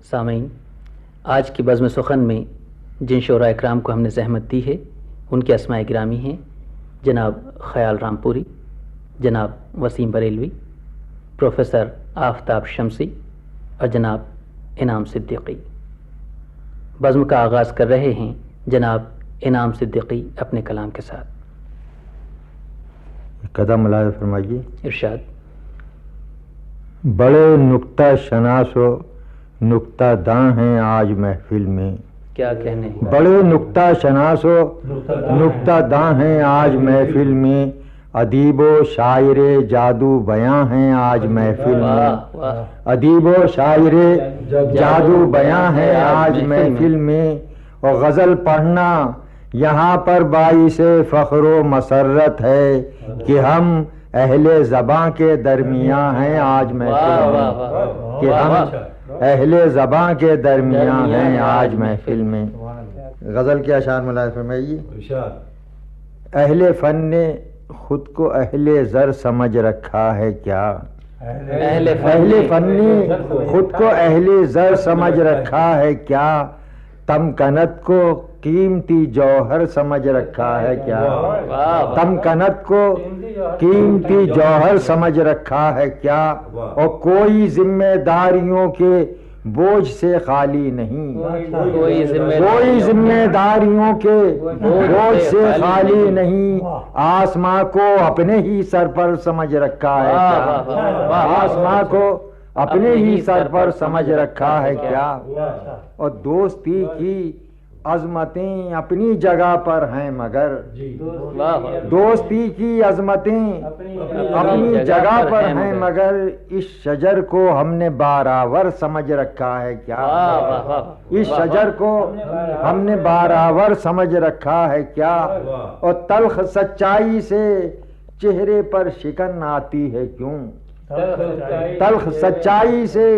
سامعین، آج کی بزم سخن میں جن شعراء اکرام کو ہم نے زحمت دی ہے ان کے اسماء گرامی ہیں جناب خیال رام پوری، جناب وسیم بریلوی، پروفیسر آفتاب شمسی اور جناب انعام صدیقی۔ بزم کا آغاز کر رہے ہیں جناب انعام صدیقی اپنے کلام کے ساتھ۔ قدم ملاحظہ فرمائیے۔ ارشاد۔ بڑے نکتہ شناس و نکتہ داں ہیں آج محفل میں، کیا کہنے، بڑے نکتہ شناس و نکتہ داں ہیں آج محفل میں، ادیب و شاعر جادو بیاں ہیں آج محفل میں، ادیب و شاعر جادو بیاں ہیں آج محفل میں، اور غزل پڑھنا یہاں پر باعث فخر و مسرت ہے کہ ہم اہل زباں کے درمیاں ہیں آج محفل میں، کہ ہم اہل زباں کے درمیان ہیں آج محفل میں۔ غزل کے اشعار ملاحظہ فرمائیے۔ اہل فن نے خود کو اہل زر سمجھ رکھا ہے کیا، اہل فن نے خود کو اہل زر سمجھ رکھا ہے کیا، تمکنت کو قیمتی جوہر سمجھ رکھا ہے کیا، تمکنت کو قیمتی جوہر سمجھ رکھا ہے کیا، اور کوئی ذمہ داریوں کے بوجھ سے خالی نہیں، کوئی ذمہ داریوں کے بوجھ سے خالی نہیں، آسماں کو اپنے ہی سر پر سمجھ رکھا ہے کیا، آسماں کو اپنے ہی سر پر سمجھ رکھا ہے کیا، اور دوستی کی عظمتیں اپنی جگہ پر ہیں مگر، دوستی کی عظمتیں اپنی جگہ پر ہیں مگر، اس شجر کو ہم نے بارآور سمجھ رکھا ہے کیا، اس شجر کو ہم نے بارآور سمجھ رکھا ہے کیا، اور تلخ سچائی سے چہرے پر شکن آتی ہے کیوں، تلخ سچائی سے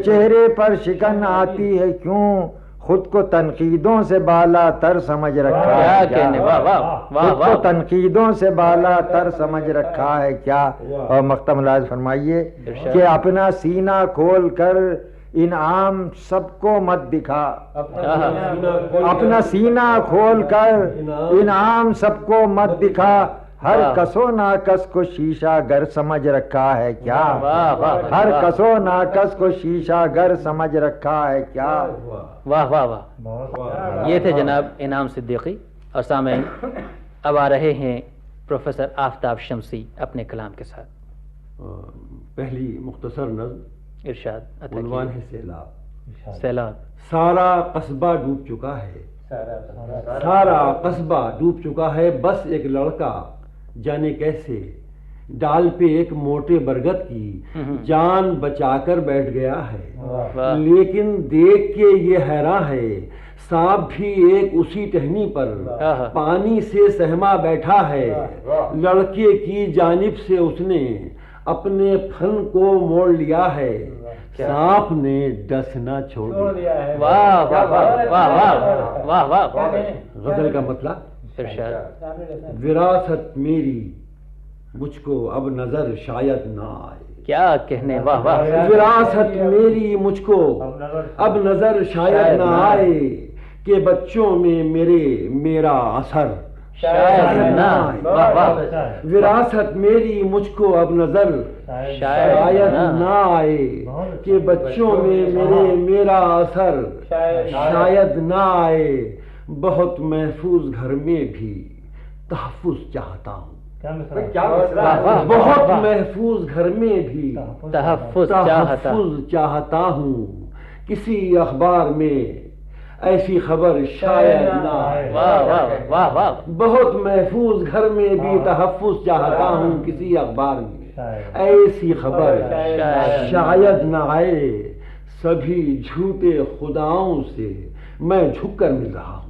چہرے پر شکن آتی ہے کیوں، خود کو تنقیدوں سے بالا تر سمجھ رکھا ہے کیا، خود کو تنقیدوں سے بالا تر سمجھ رکھا ہے کیا، اور مقطع ملاحظہ فرمائیے کہ اپنا سینہ کھول کر انعام سب کو مت دکھا، اپنا سینہ کھول کر انعام سب کو مت دکھا، ہر کس و ناکس کو شیشہ گر سمجھ رکھا ہے کیا، ہر کس و ناکس کو شیشہ گر سمجھ رکھا ہے کیا۔ واہ واہ واہ، یہ تھے جناب انعام صدیقی، اور سامعین اب آ رہے ہیں پروفیسر آفتاب شمسی اپنے کلام کے ساتھ۔ پہلی مختصر نظم، ارشاد۔ عنوان ہے سیلاب۔ سیلاب۔ سارا قصبہ ڈوب چکا ہے، سارا قصبہ ڈوب چکا ہے، بس ایک لڑکا جانے کیسے ڈال پہ ایک موٹے برگد کی جان بچا کر بیٹھ گیا ہے، لیکن دیکھ کے یہ حیران ہے سانپ بھی ایک اسی ٹہنی پر پانی سے سہما بیٹھا ہے، لڑکے کی جانب سے اس نے اپنے فن کو موڑ لیا ہے، سانپ نے ڈس نہ چھوڑ دیا۔ واہ واہ واہ واہ واہ واہ۔ غزل کا مطلب، وراثت میری مجھ کو اب نظر شاید نہ آئے، کیا کہنے، واہ واہ۔ وراثت میری مجھ کو اب نظر شاید نہ آئے، کہ بچوں میں میرا اثر شاید نہ آئے، وراثت میری مجھ کو اب نظر شاید نہ آئے، کہ بچوں میں میرا اثر شاید نہ آئے، بہت محفوظ گھر میں بھی تحفظ چاہتا ہوں، بہت محفوظ گھر میں بھی تحفظ چاہتا ہوں، کسی اخبار میں ایسی خبر شاید نہ آئے، واہ واہ، بہت محفوظ گھر میں بھی تحفظ چاہتا ہوں، کسی اخبار میں ایسی خبر شاید نہ آئے، سبھی جھوٹے خداؤں سے میں جھک کر مل رہا ہوں،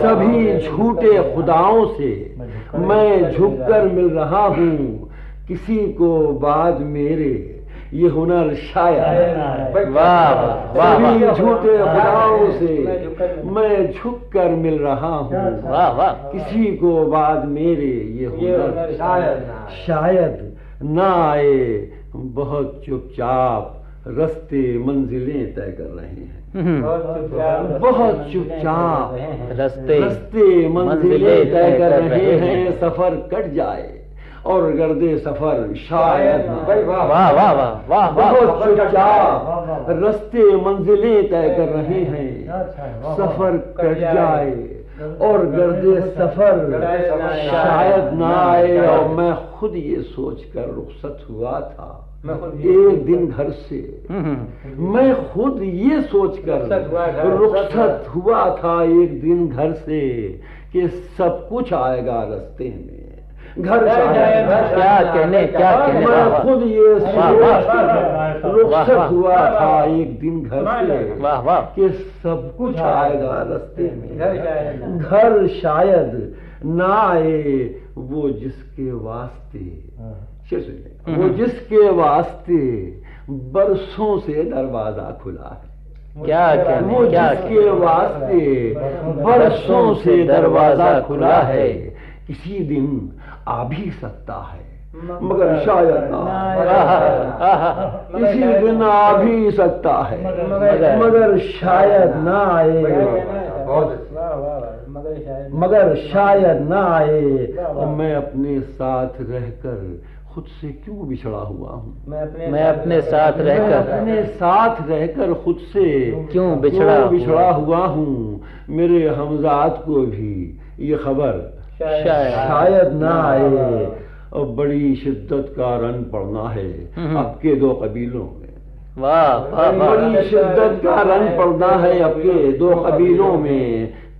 سبھی جھوٹے خداؤں سے میں جھک کر مل رہا ہوں، کسی کو بعد میرے یہ ہنر شاید، سبھی جھوٹے خداؤں سے میں جھک کر مل رہا ہوں، کسی کو بعد میرے یہ ہنر شاید نہ آئے، بہت چپ چاپ رستے منزلیں طے کر رہے ہیں، بہت چپ چاپ رستے منزلیں طے کر رہے ہیں، سفر کٹ جائے اور گردے سفر شاید بہت چپ چاپ رستے منزلیں طے کر رہے ہیں، سفر کٹ جائے اور گردے سفر شاید نہ آئے، اور میں خود یہ سوچ کر رخصت ہوا تھا ایک دن گھر سے، میں خود یہ سوچ کر رخصت ہوا تھا ایک دن گھر سے کہ سب کچھ آئے گا رستے میں، گھر کیا کہنے میں خود یہ سوچ کر رخصت ہوا تھا ایک دن گھر سے کہ سب کچھ آئے گا رستے میں، گھر شاید نہ آئے وہ جس کے واسطے، وہ جس کے واسطے برسوں سے دروازہ کھلا ہے، کیا کہنے، وہ جس کے واسطے برسوں سے دروازہ کھلا ہے، کسی دن آ بھی سکتا ہے مگر شاید نہ، کسی دن آ بھی سکتا ہے مگر شاید نہ آئے، مگر شاید نہ آئے، اور میں اپنے ساتھ رہ کر خود سے کیوں بچھڑا ہوا ہوں، میں اپنے ساتھ رہ کر خود سے کیوں بچھڑا ہوا ہوں، میرے ہمزاد کو بھی یہ خبر شاید نہ آئے، اور بڑی شدت کا رن پڑنا ہے اب کے دو قبیلوں میں، بڑی شدت کا رن پڑنا ہے اب کے دو قبیلوں میں،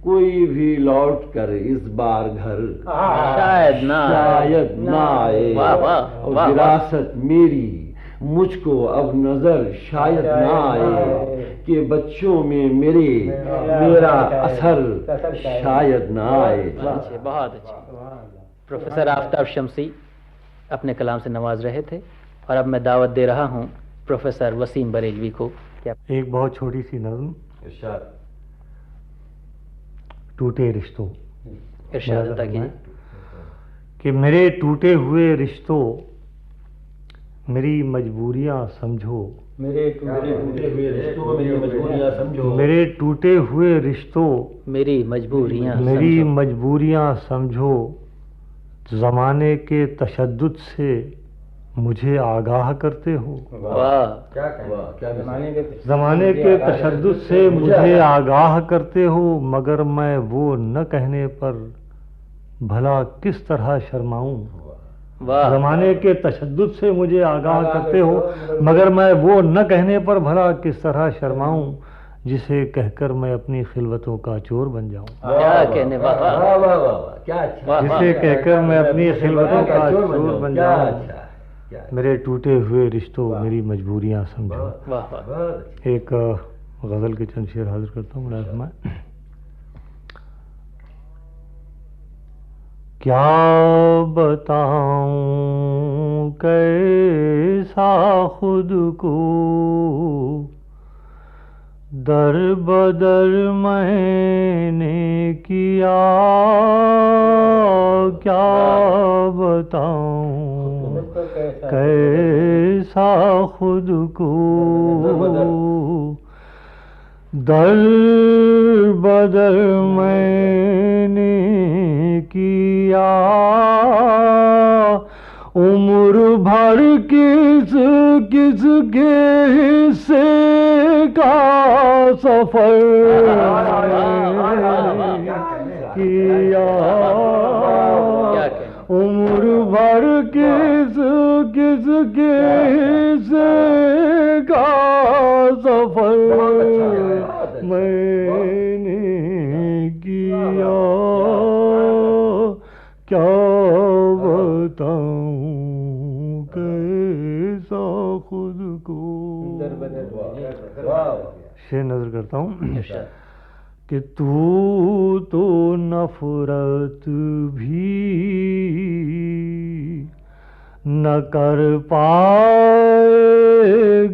کوئی بھی لوٹ کر اس بار گھر شاید نہ آئے، اور وراثت میری مجھ کو اب نظر شاید نہ آئے کہ بچوں میں میرا اثر شاید نہ آئے۔ بہت اچھا۔ پروفیسر آفتاب شمسی اپنے کلام سے نواز رہے تھے، اور اب میں دعوت دے رہا ہوں پروفیسر وسیم بریلوی کو۔ ایک بہت چھوٹی سی نظم، ٹوٹے رشتوں، ارشاد عطا کیجیے۔ کہ میرے ٹوٹے ہوئے رشتوں میری مجبوریاں سمجھو، میرے ٹوٹے ہوئے رشتوں میری مجبوریاں سمجھو، میرے ٹوٹے ہوئے رشتوں میری مجبوریاں سمجھو، زمانے کے تشدد سے مجھے آگاہ کرتے ہو، زمانے کے تشدد سے مجھے آگاہ کرتے ہو، مگر میں وہ نہ کہنے پر بھلا کس طرح شرماؤں، زمانے کے تشدد سے مجھے آگاہ کرتے ہو، مگر میں وہ نہ کہنے پر بھلا کس طرح شرماؤں، جسے کہہ کر میں اپنی خلوتوں کا چور بن جاؤں، جسے کہہ کر میں اپنی خلوتوں کا چور بن جاؤں، میرے ٹوٹے ہوئے رشتوں میری مجبوریاں سمجھو۔ ایک غزل کے چند شعر حاضر کرتا ہوں، ملازمہ۔ کیا بتاؤں کیسا خود کو در بدر میں نے کیا، کیا بتاؤں کیسا خود کو در بدر میں نے کیا، عمر بھر کس کس کے حصے کا سفر کیا، عمر بھر کس کس کے حصے کا سفر میں نے کیا، کیا بتاؤں کیسا خود کو۔ شعر نظر کرتا ہوں کہ تو نفرت بھی نہ کر پائے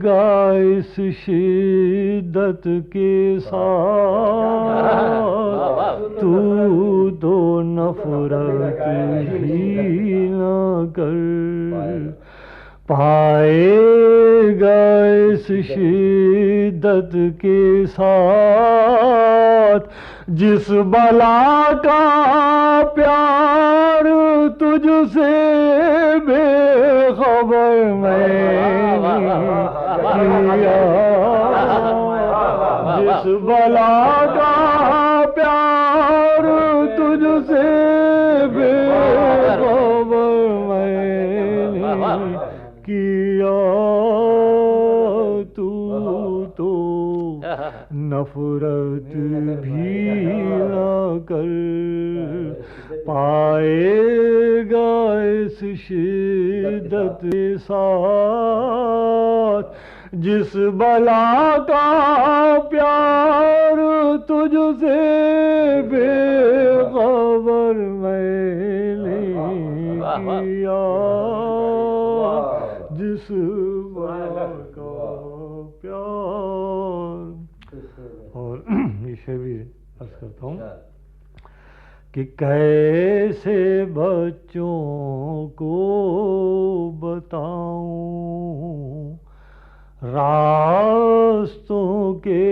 گا اس شدت کے ساتھ، تو نفرت بھی نہ کر پائے گا اس شدت کے ساتھ جس بلا کا پیار تجھ سے بے خبر میں کیا، جس بلا کا پیار تجھ سے بے خبر میں کیا، تو نفرت بھی نہ کر پائے گا اس شدت کے ساتھ جس بلا کا پیار تجھ سے بے خبر میں نے کیا، جس بلا کا پیار۔ اور یہ شعر بھی عرض کرتا ہوں کہ کیسے بچوں کو بتاؤں راستوں کے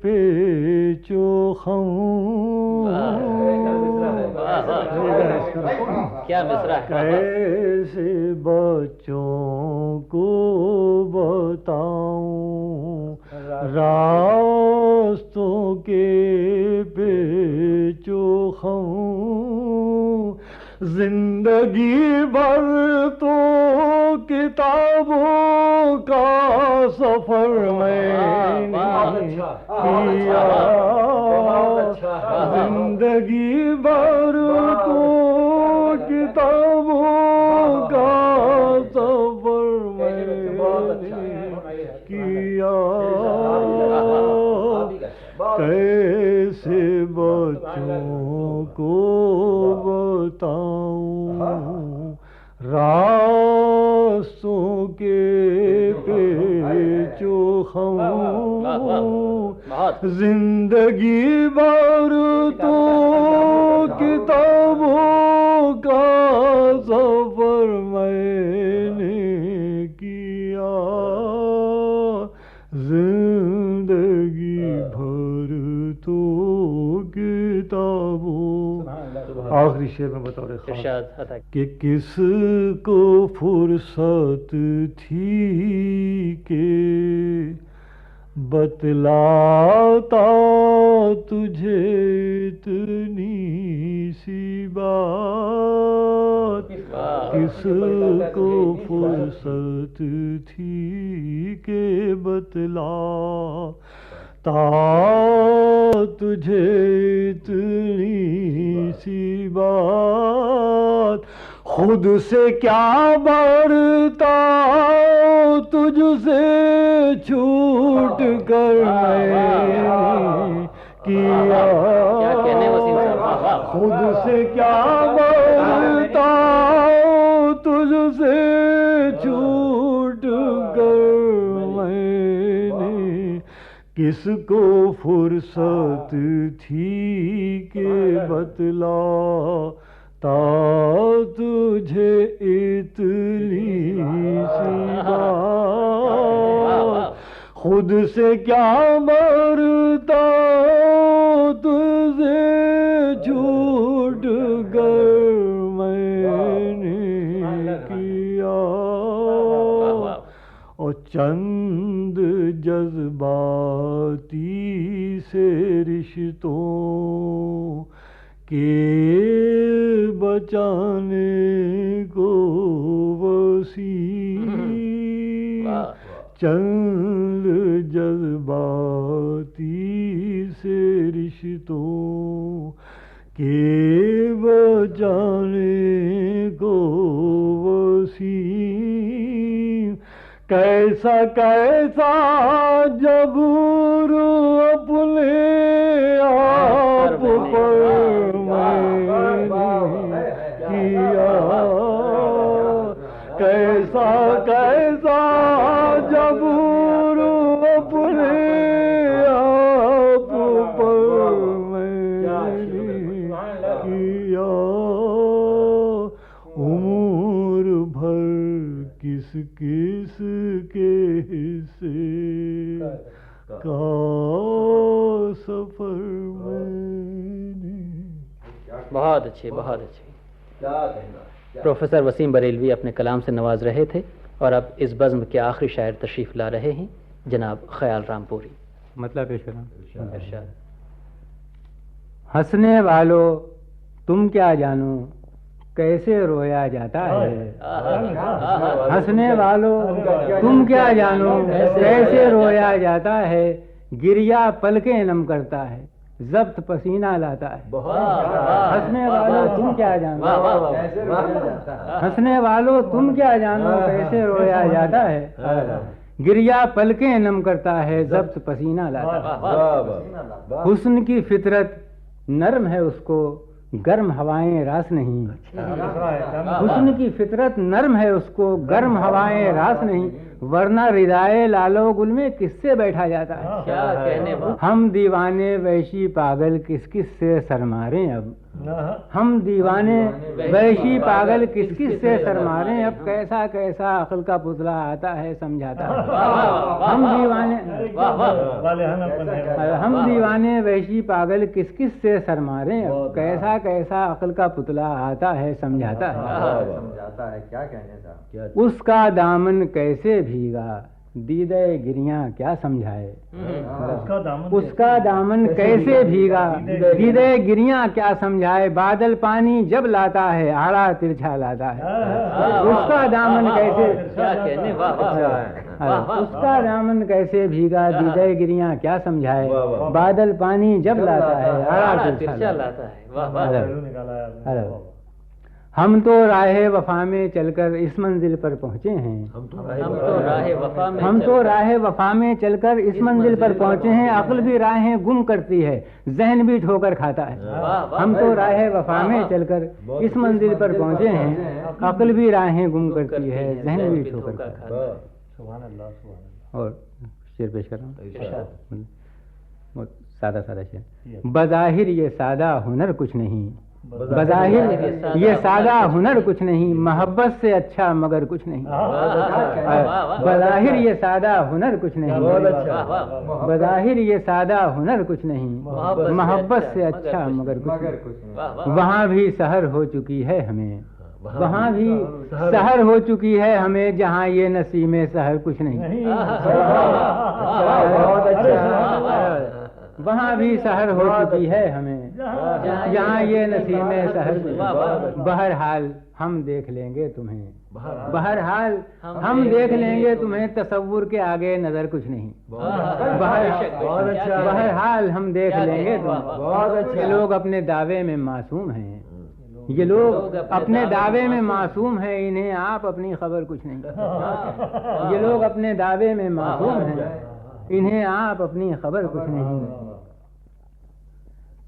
پیچ و خم، کیا مصرع ہے، کیسے بچوں کو بتاؤں راستوں کے پیچ و خم، زندگی بھر تو کتابوں کا سفر میں کیا، زندگی بھر تو کتابوں کا سفر میں کیا، کیسے بچوں کو بتاؤں راستوں کے پیچ و خم، زندگی بھر تو کتابوں کا سفر میں نے کیا، زندگی بھر تو کتابوں۔ آخری شعر میں بطور خاص کہ کس کو فرصت تھی کہ بتلاتا تجھے اتنی سی بات، کس کو فرصت تھی کہ بتلاتا تجھے اتنی سی بات، خود سے کیا برتا تجھ سے چھوٹ کر میں کیا، خود سے کیا برتا تجھ سے چھوٹ کر میں نے، کس کو فرصت تھی کہ بتلاتا تجھے اتنی سی بات، خود سے کیا مرتا تجھے چھوٹ کر میں نے کیا، اور چند جذباتی سے رشتوں کے بچانے کو وسیع، چند جذباتی سے رشتوں کے بچانے کو وسیع، کیسا کیسا جبر اپنے آپ پر میں نے کیا، کیسا کیسا جبر اپنے آپ پر میں نے کیا، عمر بھر کس کہاں سفر میں. بہت اچھے، بہت اچھے. پروفیسر وسیم بریلوی اپنے کلام سے نواز رہے تھے، اور اب اس بزم کے آخری شاعر تشریف لا رہے ہیں، جناب خیال رامپوری. مطلب پیش کرنا. ارشاد. ہنسنے والو تم کیا جانو کیسے رویا جاتا ہے. ہنسنے والو تم کیا جانو کیسے رویا جاتا ہے. گریا پلکیں نم کرتا ہے، ضبط پسینہ لاتا ہے. ہنسنے والو تم کیا جانو، ہنسنے والو تم کیا جانو کیسے رویا جاتا ہے. گریا پلکیں نم کرتا ہے، ضبط پسینہ لاتا ہے. حسن کی فطرت نرم ہے اس کو، گرم ہوائیں راس نہیں. حسن کی فطرت نرم ہے اس کو، گرم ہوائیں راس نہیں. ورنہ ردائے لالو گل میں کس سے بیٹھا جاتا ہے. کیا کہنے. ہم دیوانے ویشی پاگل کس کس سے سرماریں اب. ہم دیوانے ویشی پاگل کس کس سے سرماریں اب. کیسا کیسا عقل کا پتلا آتا ہے سمجھاتا ہے. ہم دیوانے ویشی پاگل کس کس سے سرماریں اب. کیسا کیسا عقل کا پتلا آتا ہے سمجھاتا ہے. کیا کہنے تھا. اس کا دامن کیسے بھیگا دیدے گریاں کیا سمجھائے. اس کا دامن کیسے بھیگا دیدے گریاں کیا سمجھائے. بادل پانی جب لاتا ہے آڑا ترچھا لاتا ہے. اس کا دامن کیسے، اس کا دامن کیسے بھیگا دیدے گریاں کیا سمجھائے. بادل پانی جب لاتا ہے آڑا ترچھا لاتا ہے. ہم تو راہ وفا میں چل کر اس منزل پر پہنچے ہیں. ہم تو راہ وفا میں چل کر اس منزل پر پہنچے ہیں. عقل بھی راہیں گم کرتی ہے، ذہن بھی ٹھوکر کھاتا ہے. ہم تو راہ وفا میں چل کر اس منزل پر پہنچے ہیں. عقل بھی راہیں گم کرتی ہے، ذہن بھی ٹھوکر کھاتا ہے. اور شعر پیش کر رہا ہوں، بہت سادہ سادہ شعر. بظاہر یہ سادہ ہنر کچھ نہیں، بظاہر یہ سادہ ہنر کچھ نہیں. محبت سے اچھا مگر کچھ نہیں. بظاہر یہ سادہ ہنر کچھ نہیں، بظاہر یہ سادہ ہنر کچھ نہیں. محبت سے اچھا مگر کچھ نہیں. وہاں بھی سحر ہو چکی ہے ہمیں، وہاں بھی سحر ہو چکی ہے ہمیں، جہاں یہ نسیم سحر کچھ نہیں. وہاں بھی سحر ہو چکی ہے ہمیں، جہاں یہ نسیم سحر. بہرحال ہم دیکھ لیں گے تمہیں، بہرحال ہم دیکھ لیں گے تمہیں. تصور کے آگے نظر کچھ نہیں. بہرحال ہم دیکھ لیں گے تمہیں. یہ لوگ اپنے دعوے میں معصوم ہیں، یہ لوگ اپنے دعوے میں معصوم ہیں. انہیں آپ اپنی خبر کچھ نہیں. یہ لوگ اپنے دعوے میں معصوم ہیں، انہیں آپ اپنی خبر کچھ نہیں.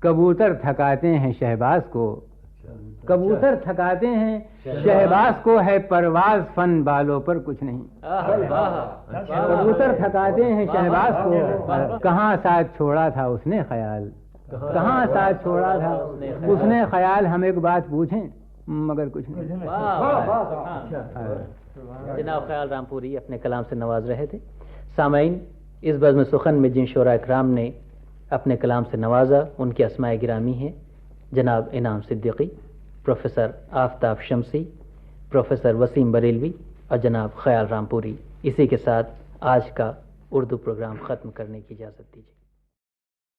کبوتر تھکاتے ہیں شہباز کو، کبوتر تھکاتے ہیں شہباز کو. ہے پرواز فن بالوں پر کچھ نہیں. کبوتر تھکاتے ہیں شہباز کو. کہاں ساتھ چھوڑا تھا اس نے خیال، کہاں ساتھ چھوڑا تھا اس نے خیال. ہم ایک بات پوچھیں مگر کچھ نہیں. جناب خیال رامپوری اپنے کلام سے نواز رہے تھے. سامعین، اس بزم سخن میں جن شعراء اکرام نے اپنے کلام سے نوازا ان کے اسماء گرامی ہیں جناب انعام صدیقی، پروفیسر آفتاب شمسی، پروفیسر وسیم بریلوی اور جناب خیال رامپوری. اسی کے ساتھ آج کا اردو پروگرام ختم کرنے کی اجازت دیجیے.